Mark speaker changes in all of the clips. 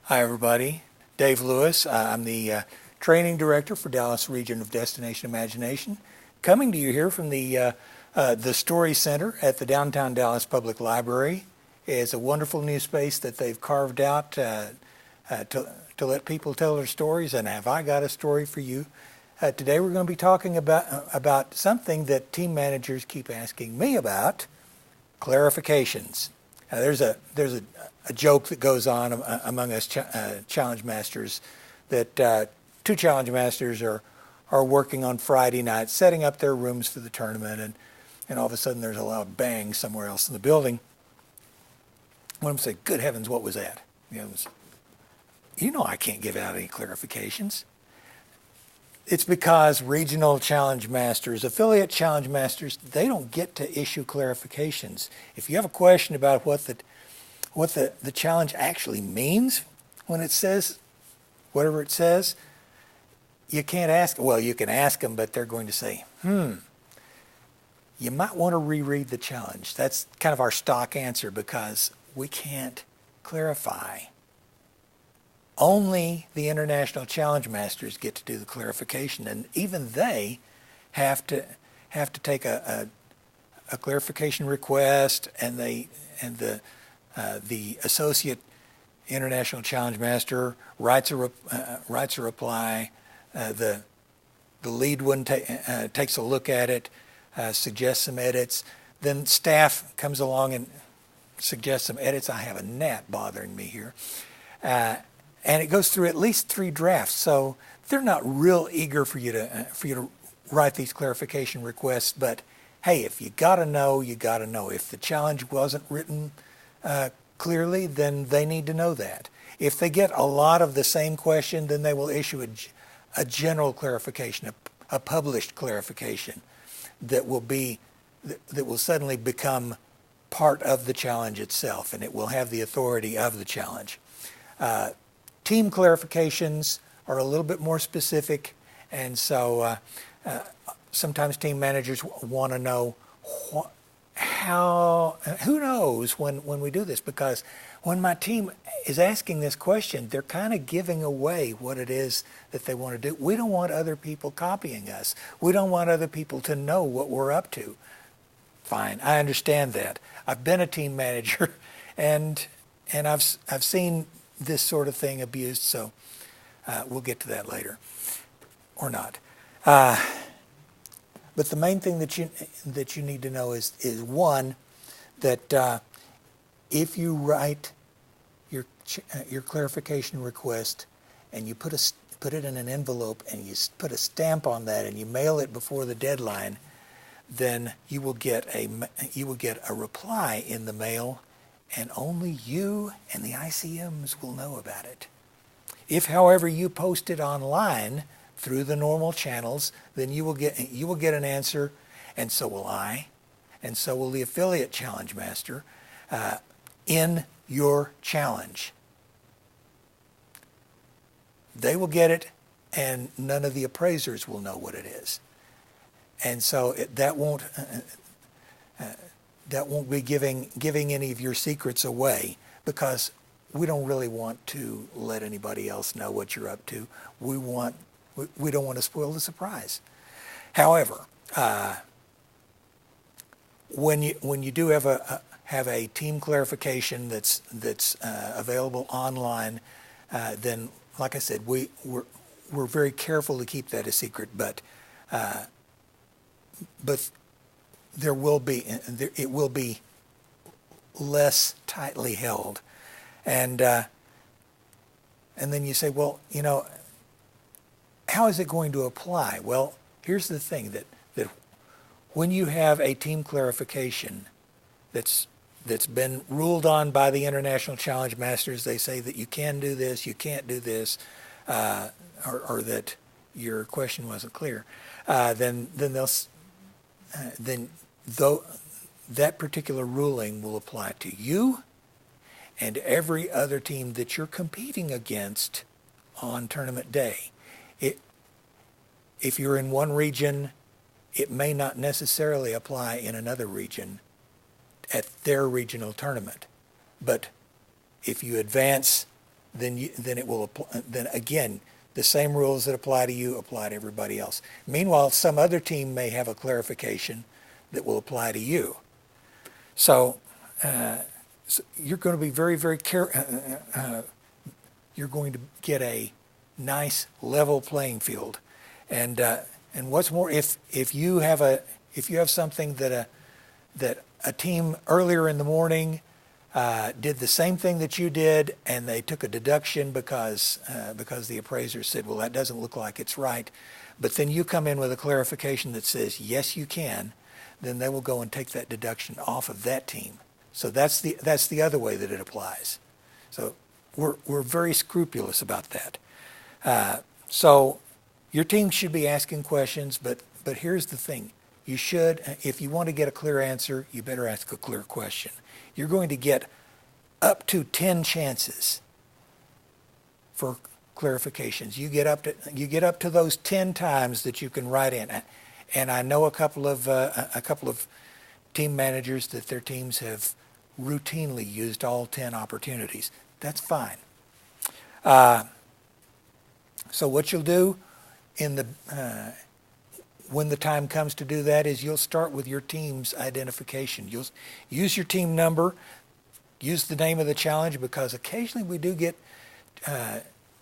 Speaker 1: Hi, everybody. Dave Lewis. I'm the training director for Dallas Region of Destination Imagination, coming to you here from the Story Center at the downtown Dallas Public Library. It's a wonderful new space that they've carved out to let people tell their stories. And have I got a story for you? Today we're going to be talking about something that team managers keep asking me about: clarifications. There's a joke that goes on among us challenge masters that two challenge masters are working on Friday night, setting up their rooms for the tournament, and all of a sudden there's a loud bang somewhere else in the building. One of them say, "Good heavens, what was that?" The other says, "You know I can't give out any clarifications." It's because regional challenge masters, affiliate challenge masters, they don't get to issue clarifications. If you have a question about what the challenge actually means when it says whatever it says, you can't ask. Well, you can ask them, but they're going to say, you might want to reread the challenge. That's kind of our stock answer because we can't clarify. Only the International Challenge Masters get to do the clarification, and even they have to take a clarification request, and the Associate International Challenge Master writes a reply. The lead one takes a look at it, suggests some edits. Then staff comes along and suggests some edits. I have a gnat bothering me here. And it goes through at least 3 drafts, so they're not real eager for you to write these clarification requests. But hey, if you got to know, you got to know. If the challenge wasn't written clearly, then they need to know that. If they get a lot of the same question, then they will issue a general clarification, a published clarification that will suddenly become part of the challenge itself, and it will have the authority of the challenge. Team clarifications are a little bit more specific, and so sometimes team managers want to know who knows when we do this, because when my team is asking this question, they're kind of giving away what it is that they want to do. We don't want other people copying us. We don't want other people to know what we're up to. Fine, I understand that. I've been a team manager, and I've seen this sort of thing abused, so we'll get to that later, or not. But the main thing that you need to know is one, that if you write your clarification request and you put it in an envelope and you put a stamp on that and you mail it before the deadline, then you will get a reply in the mail. And only you and the ICMs will know about it. If, however, you post it online through the normal channels, then you will get an answer, and so will I, and so will the affiliate challenge master in your challenge. They will get it, and none of the appraisers will know what it is, and so that won't be giving any of your secrets away, because we don't really want to let anybody else know what you're up to. We don't want to spoil the surprise. However, when you do have a team clarification that's available online, then, like I said, we're very careful to keep that a secret, but it will be less tightly held, and then you say, well, how is it going to apply? Well, here's the thing, that when you have a team clarification that's been ruled on by the International Challenge Masters, they say that you can do this, you can't do this, or that your question wasn't clear, then that particular ruling will apply to you and every other team that you're competing against on tournament day. If you're in one region, it may not necessarily apply in another region at their regional tournament. But if you advance then it will apply, then again, the same rules that apply to you apply to everybody else. Meanwhile, some other team may have a clarification that will apply to you. So, so you're going to be very, very careful. You're going to get a nice level playing field, and what's more, if you have something that a team earlier in the morning did the same thing that you did, and they took a deduction because the appraiser said, well, that doesn't look like it's right, but then you come in with a clarification that says, yes, you can, then they will go and take that deduction off of that team. So that's the other way that it applies. So we're very scrupulous about that. So your team should be asking questions, but here's the thing. You should, if you want to get a clear answer, you better ask a clear question. You're going to get up to 10 chances for clarifications. You get up to those 10 times that you can write in. And I know a couple of team managers that their teams have routinely used all 10 opportunities. That's fine. So what you'll do when the time comes to do that is you'll start with your team's identification. You'll use your team number, use the name of the challenge, because occasionally we do get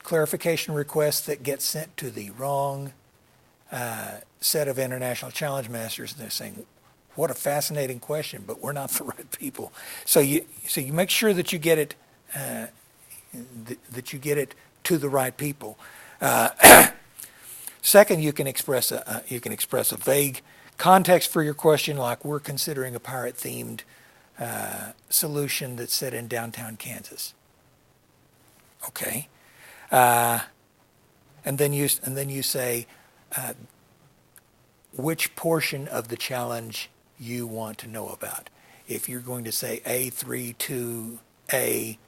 Speaker 1: clarification requests that get sent to the wrong set of international challenge masters, and they're saying, what a fascinating question, but we're not the right people. So you make sure that you get it to the right people. Second, you can express a vague context for your question, like we're considering a pirate-themed solution that's set in downtown Kansas. Okay, and then you say which portion of the challenge you want to know about. If you're going to say A3 to A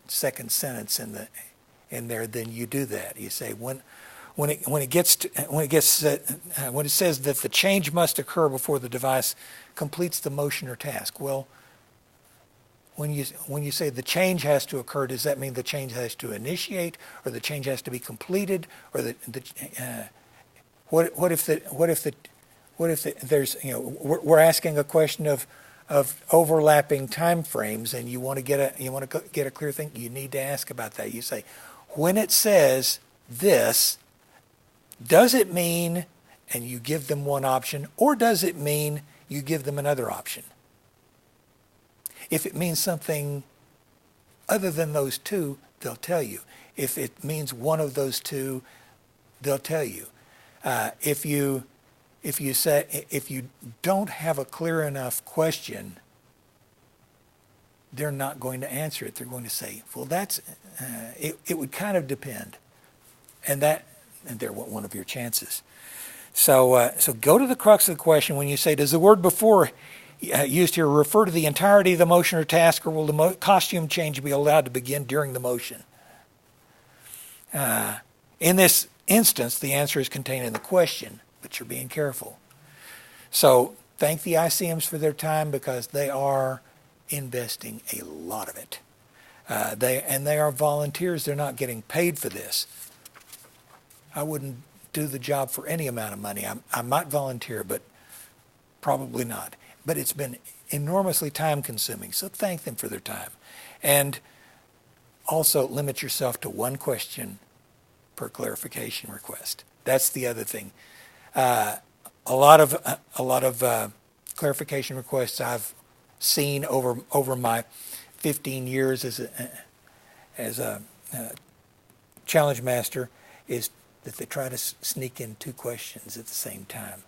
Speaker 1: second sentence in there, then you do that. You say when it says that the change must occur before the device completes the motion or task. Well, when you say the change has to occur, does that mean the change has to initiate, or the change has to be completed, or what if there's, we're asking a question of overlapping time frames, and you want to get a clear thing. You need to ask about that. You say, when it says this, does it mean, and you give them one option, or does it mean you give them another option? If it means something other than those two, they'll tell you. If it means one of those two, they'll tell you. If you don't have a clear enough question, they're not going to answer it. They're going to say, well, that's it would kind of depend, and they're one of your chances. So go to the crux of the question when you say, does the word before used here refer to the entirety of the motion or task, or will the costume change be allowed to begin during the motion? In this instance, the answer is contained in the question, but you're being careful. So thank the ICMs for their time, because they are investing a lot of it. They are volunteers. They're not getting paid for this. I wouldn't do the job for any amount of money. I might volunteer, but probably not. But it's been enormously time consuming, so thank them for their time. And also limit yourself to one question per clarification request. That's the other thing. A lot of clarification requests I've seen over my 15 years as a challenge master is that they try to sneak in two questions at the same time.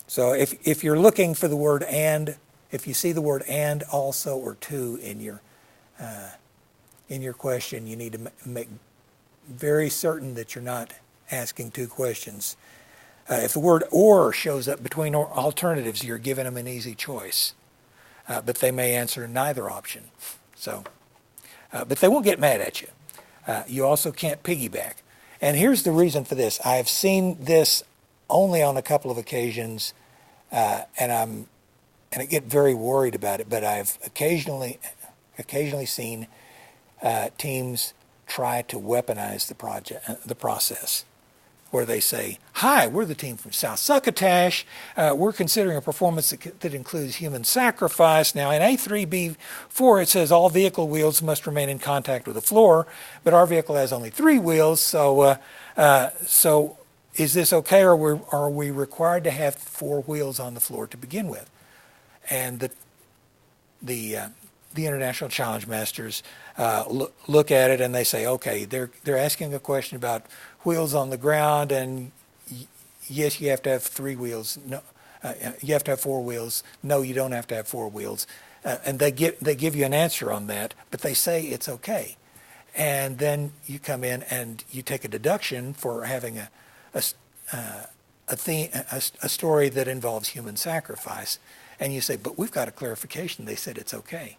Speaker 1: So if you're looking for the word and, if you see the word and, also, or to in your question, you need to make very certain that you're not asking two questions. If the word or shows up between alternatives, you're giving them an easy choice. But they may answer neither option. So, but they won't get mad at you. You also can't piggyback. And here's the reason for this. I've seen this only on a couple of occasions, and I get very worried about it. But I've occasionally seen teams try to weaponize the process, where they say, "Hi, we're the team from South Succotash. We're considering a performance that includes human sacrifice." Now, in A3B4, it says all vehicle wheels must remain in contact with the floor, but our vehicle has only 3 wheels, so is this okay, or are we required to have 4 wheels on the floor to begin with? And the International Challenge Masters look at it and they say, okay, they're asking a question about wheels on the ground, and yes, you have to have 3 wheels. No, you have to have 4 wheels. No, you don't have to have 4 wheels. And they give you an answer on that, but they say it's okay. And then you come in and you take a deduction for having a story that involves human sacrifice, and you say, but we've got a clarification. They said it's okay.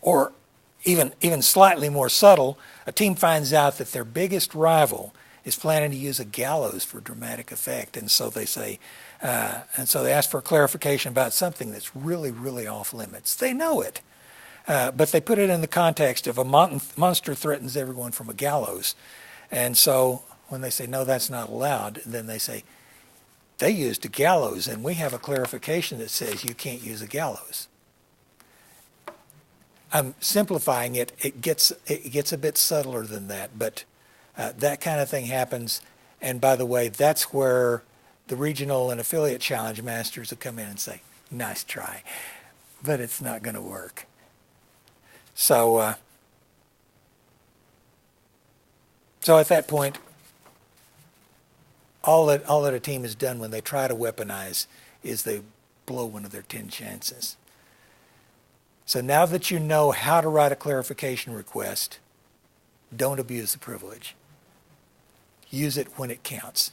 Speaker 1: Or even slightly more subtle, a team finds out that their biggest rival is planning to use a gallows for dramatic effect, and so they say, and so they ask for clarification about something that's really, really off limits. They know it, but they put it in the context of a monster threatens everyone from a gallows, and so when they say no, that's not allowed, then they say they used a gallows, and we have a clarification that says you can't use a gallows. I'm simplifying it. It gets a bit subtler than that, but that kind of thing happens. And by the way, that's where the regional and affiliate challenge masters will come in and say, "Nice try, but it's not going to work." So at that point, all that a team has done when they try to weaponize is they blow one of their 10 chances. So now that you know how to write a clarification request, don't abuse the privilege. Use it when it counts.